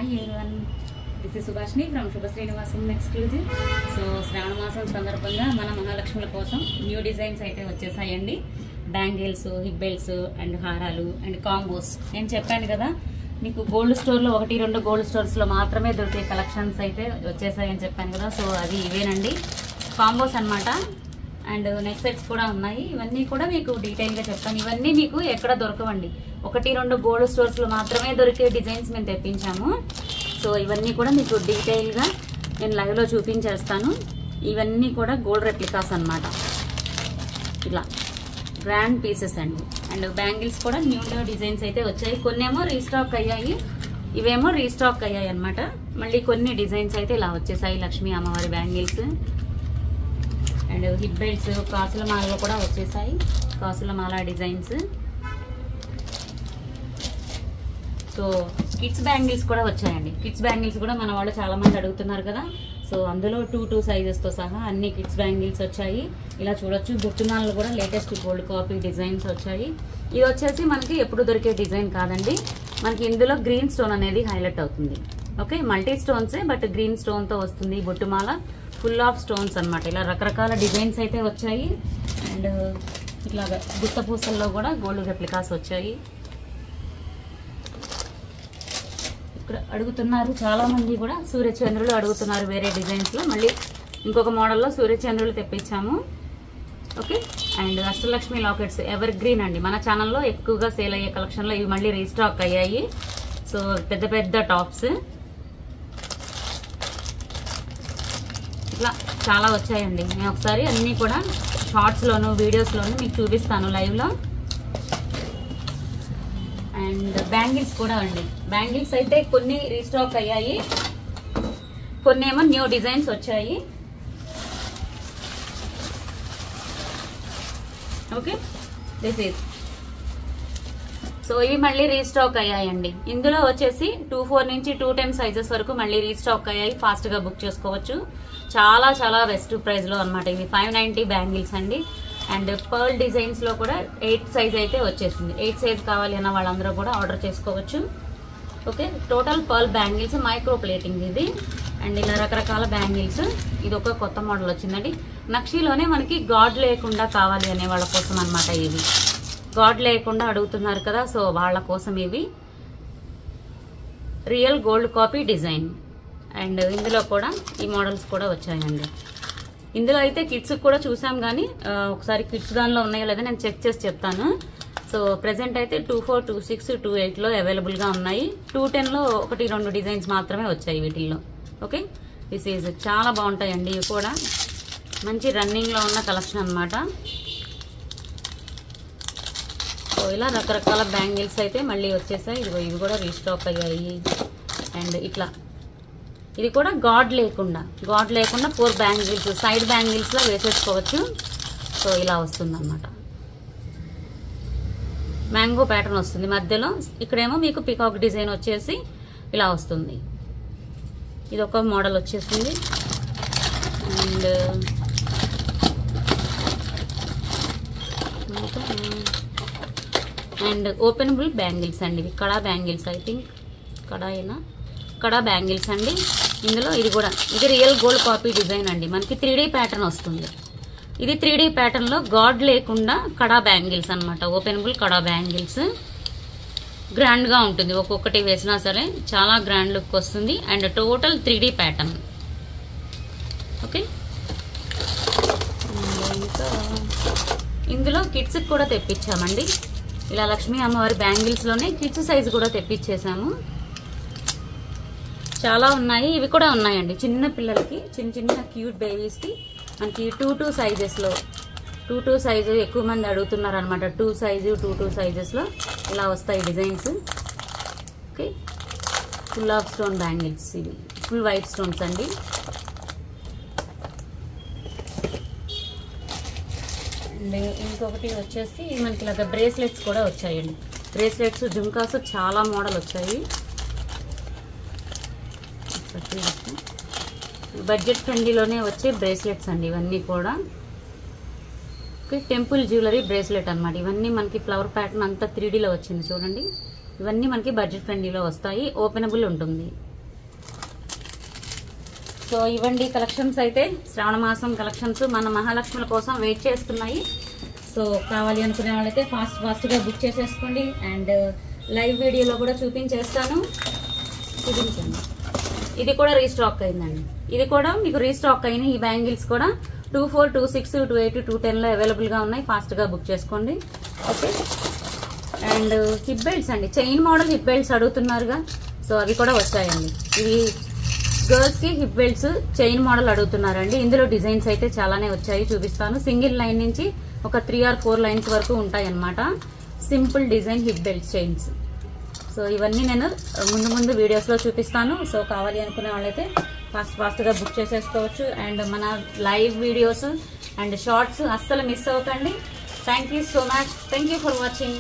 Hi everyone, this is Subhashini from Shubha Srinivasam Exclusive. So శ్రావణ మాసం సందర్భంగా మన మహాలక్ష్ముల కోసం న్యూ డిజైన్స్ అయితే వచ్చేసాయండి. బ్యాంగిల్స్, హిప్ బెల్ట్స్ అండ్ హారాలు అండ్ కాంబోస్. నేను చెప్పాను కదా మీకు గోల్డ్ స్టోర్లో 1-2 గోల్డ్ స్టోర్స్లో మాత్రమే దొరికే కలెక్షన్స్ అయితే వచ్చేసాయని చెప్పాను కదా. సో అది ఇవేనండి కాంబోస్ అన్నమాట. అండ్ నెక్ సెట్స్ కూడా ఉన్నాయి. ఇవన్నీ కూడా మీకు డీటెయిల్గా చెప్తాను. ఇవన్నీ మీకు ఎక్కడ దొరకవండి, 1-2 గోల్డ్ స్టోర్స్లో మాత్రమే దొరికే డిజైన్స్ మేము తెప్పించాము. సో ఇవన్నీ కూడా మీకు డీటెయిల్గా నేను లైవ్లో చూపించేస్తాను. ఇవన్నీ కూడా గోల్డ్ రెప్లికాస్ అన్నమాట. ఇలా గ్రాండ్ పీసెస్ అండి. అండ్ బ్యాంగిల్స్ కూడా న్యూ డిజైన్స్ అయితే వచ్చాయి. కొన్నేమో రీస్టాక్ అయ్యాయి, ఇవేమో రీస్టాక్ అయ్యాయి అన్నమాట. మళ్ళీ కొన్ని డిజైన్స్ అయితే ఇలా వచ్చేసాయి. లక్ష్మీ అమ్మవారి బ్యాంగిల్స్ అండ్ హిప్ బెల్ట్స్, కాసుల మాలలో కూడా వచ్చేసాయి. కాసుల మాల డిజైన్స్. సో కిడ్స్ బ్యాంగిల్స్ కూడా వచ్చాయండి. కిడ్స్ బ్యాంగిల్స్ కూడా మన వాళ్ళు చాలా మంది అడుగుతున్నారు కదా. సో అందులో 2 సైజెస్తో సహా అన్ని కిడ్స్ బ్యాంగిల్స్ వచ్చాయి. ఇలా చూడొచ్చు. బొట్టునాళ్ళు కూడా లేటెస్ట్ గోల్డ్ కాపీ డిజైన్స్ వచ్చాయి. ఇది వచ్చేసి మనకి ఎప్పుడు దొరికే డిజైన్ కాదండి. మనకి ఇందులో గ్రీన్ స్టోన్ అనేది హైలైట్ అవుతుంది. ఓకే, మల్టీ స్టోన్సే బట్ గ్రీన్ స్టోన్తో వస్తుంది. బొట్టుమాల ఫుల్ ఆఫ్ స్టోన్స్ అన్నమాట. ఇలా రకరకాల డిజైన్స్ అయితే వచ్చాయి. అండ్ ఇట్లాగా గుత్త పూసల్లో కూడా గోల్డ్ రెప్లికాస్ వచ్చాయి. ఇక్కడ అడుగుతున్నారు చాలా మంది కూడా సూర్యచంద్రులు అడుగుతున్నారు వేరే డిజైన్స్లో. మళ్ళీ ఇంకొక మోడల్లో సూర్యచంద్రులు తెప్పించాము. Okay, and Ashtalakshmi lockets ever green అండి. మన ఛానల్లో ఎక్కువగా సేల్ అయ్యే కలెక్షన్లో ఇవి మళ్ళీ రీస్టాక్ అయ్యాయి. సో పెద్ద పెద్ద టాప్స్ ఇట్లా చాలా వచ్చాయండి. నేను ఒకసారి అన్నీ కూడా షార్ట్స్లోను వీడియోస్లోను మీకు చూపిస్తాను లైవ్లో. అండ్ బ్యాంగిల్స్ కూడా అండి. బ్యాంగిల్స్ అయితే కొన్ని రీస్టాక్ అయ్యాయి, కొన్ని ఏమో న్యూ డిజైన్స్ వచ్చాయి. Okay, this is. సో ఇవి మళ్ళీ రీస్టాక్ అయ్యాయండి. ఇందులో వచ్చేసి 2-4 నుంచి 2-10 సైజెస్ వరకు మళ్ళీ రీస్టాక్ అయ్యాయి. ఫాస్ట్గా బుక్ చేసుకోవచ్చు. చాలా చాలా బెస్ట్ ప్రైస్లో అనమాట. ఇవి 590 బ్యాంగిల్స్ అండి. అండ్ పర్ల్ డిజైన్స్లో కూడా 8 సైజ్ అయితే వచ్చేసింది. 8 సైజ్ కావాలి అన్న వాళ్ళందరూ కూడా ఆర్డర్ చేసుకోవచ్చు. Okay, total pearl bangles micro plating ఇది. అండ్ ఇలా రకరకాల బ్యాంగిల్స్. ఇది ఒక కొత్త మోడల్ వచ్చిందండి. నక్షీలోనే మనకి గాడ్ లేకుండా కావాలి అనే వాళ్ళ కోసం అనమాట. ఇవి గాడ్ లేకుండా అడుగుతున్నారు కదా, సో వాళ్ళ కోసం ఇవి real gold copy design. And ఇందులో కూడా ఈ మోడల్స్ కూడా వచ్చాయండి. ఇందులో అయితే కిడ్స్ కూడా చూసాం, కానీ ఒకసారి కిడ్స్ దానిలో ఉన్నాయో లేదో నేను చెక్ చేసి చెప్తాను. సో ప్రెసెంట్ అయితే 24, 26, 28లో అవైలబుల్గా ఉన్నాయి. 210లో 1-2 డిజైన్స్ మాత్రమే వచ్చాయి వీటిల్లో. ఓకే, దిస్ ఈజ్ చాలా బాగుంటాయండి. ఇవి కూడా మంచి రన్నింగ్లో ఉన్న కలెక్షన్ అనమాట. సో ఇలా రకరకాల బ్యాంగిల్స్ అయితే మళ్ళీ వచ్చేసాయి. ఇవి కూడా రీస్టాక్ అయ్యాయి. అండ్ ఇట్లా ఇది కూడా గాడ్ లేకుండా 4 బ్యాంగిల్స్ సైడ్ బ్యాంగిల్స్లో వేసేసుకోవచ్చు. సో ఇలా వస్తుంది అన్నమాట. మ్యాంగో ప్యాటర్న్ వస్తుంది మధ్యలో. ఇక్కడేమో మీకు పికాక్ డిజైన్ వచ్చేసి ఇలా వస్తుంది. ఇది ఒక మోడల్ వచ్చేసింది. అండ్ ఓపెనబుల్ బ్యాంగిల్స్ అండి. ఇవి కడా bangles, I think kada bangles అండి. ఇందులో ఇది రియల్ గోల్డ్ కాపీ డిజైన్ అండి. మనకి 3D ప్యాటర్న్ వస్తుంది. ఇది 3D ప్యాటర్న్లో గాడ్ లేకుండా కడా బ్యాంగిల్స్ అనమాట. ఓపెనబుల్ కడా బ్యాంగిల్స్ గ్రాండ్గా ఉంటుంది. ఒక్కొక్కటి వేసినా సరే చాలా గ్రాండ్ లుక్ వస్తుంది. And total 3D pattern. Okay, ఇంకా ఇందులో కిడ్స్కి కూడా తెప్పించామండి. ఇలా లక్ష్మీ అమ్మవారి బ్యాంగిల్స్లోనే కిడ్స్ సైజు కూడా తెప్పించేసాము. చాలా ఉన్నాయి. ఇవి కూడా ఉన్నాయండి చిన్న పిల్లలకి, చిన్న క్యూట్ బేబీస్కి. మనకి 2 సైజెస్లో 2 సైజు ఎక్కువ మంది అడుగుతున్నారు అనమాట. 2 సైజు 2 సైజెస్లో ఇలా వస్తాయి designs. Okay, full of stone bangles. ఇవి ఫుల్ వైట్ స్టోన్స్ అండి. అండ్ ఇంకొకటి వచ్చేసి మనకి ఇలాగ బ్రేస్లెట్స్ కూడా వచ్చాయండి. బ్రేస్లెట్స్, జుంకాస్ చాలా మోడల్ వచ్చాయి. బడ్జెట్ ఫ్రెండ్లీలోనే వచ్చే బ్రేస్లెట్స్ అండి ఇవన్నీ కూడా. ఓకే, టెంపుల్ జ్యువెలరీ బ్రేస్లెట్ అనమాట. ఇవన్నీ మనకి ఫ్లవర్ ప్యాటర్న్ అంతా 3Dలో వచ్చింది చూడండి. ఇవన్నీ మనకి బడ్జెట్ ఫ్రెండ్లీలో వస్తాయి. ఓపెనబుల్ ఉంటుంది. సో ఇవ్వండి కలెక్షన్స్ అయితే, శ్రావణ మాసం కలెక్షన్స్ మన మహాలక్ష్ముల కోసం వెయిట్ చేస్తున్నాయి. సో కావాలి అనుకునే వాళ్ళైతే ఫాస్ట్గా బుక్ చేసేసుకోండి. అండ్ లైవ్ వీడియోలో కూడా చూపించేస్తాను. ఇది కూడా రీస్టాక్ అయిందండి. ఇది కూడా మీకు రీస్టాక్ అయిన ఈ బ్యాంగిల్స్ కూడా 24, 26, 28, 210లో అవైలబుల్గా ఉన్నాయి. ఫాస్ట్గా బుక్ చేసుకోండి. ఓకే. అండ్ హిప్ బెల్ట్స్ అండి, చైన్ మోడల్ హిప్ బెల్ట్స్ అడుగుతున్నారుగా, సో అవి కూడా వచ్చాయండి. ఇవి గర్ల్స్కి హిప్ బెల్ట్స్ చైన్ మోడల్ అడుగుతున్నారండి. ఇందులో డిజైన్స్ అయితే చాలానే వచ్చాయి, చూపిస్తాను. సింగిల్ లైన్ నుంచి ఒక 3 or 4 లైన్స్ వరకు ఉంటాయి అన్నమాట. Simple design hip belt chains. So ఇవన్నీ నేను ముందు వీడియోస్లో చూపిస్తాను. సో కావాలి అనుకునే వాళ్ళైతే ఫాస్ట్గా బుక్ చేసేసుకోవచ్చు. అండ్ మన లైవ్ వీడియోస్ అండ్ షార్ట్స్ అస్సలు మిస్ అవ్వకండి. Thank you so much. Thank you for watching.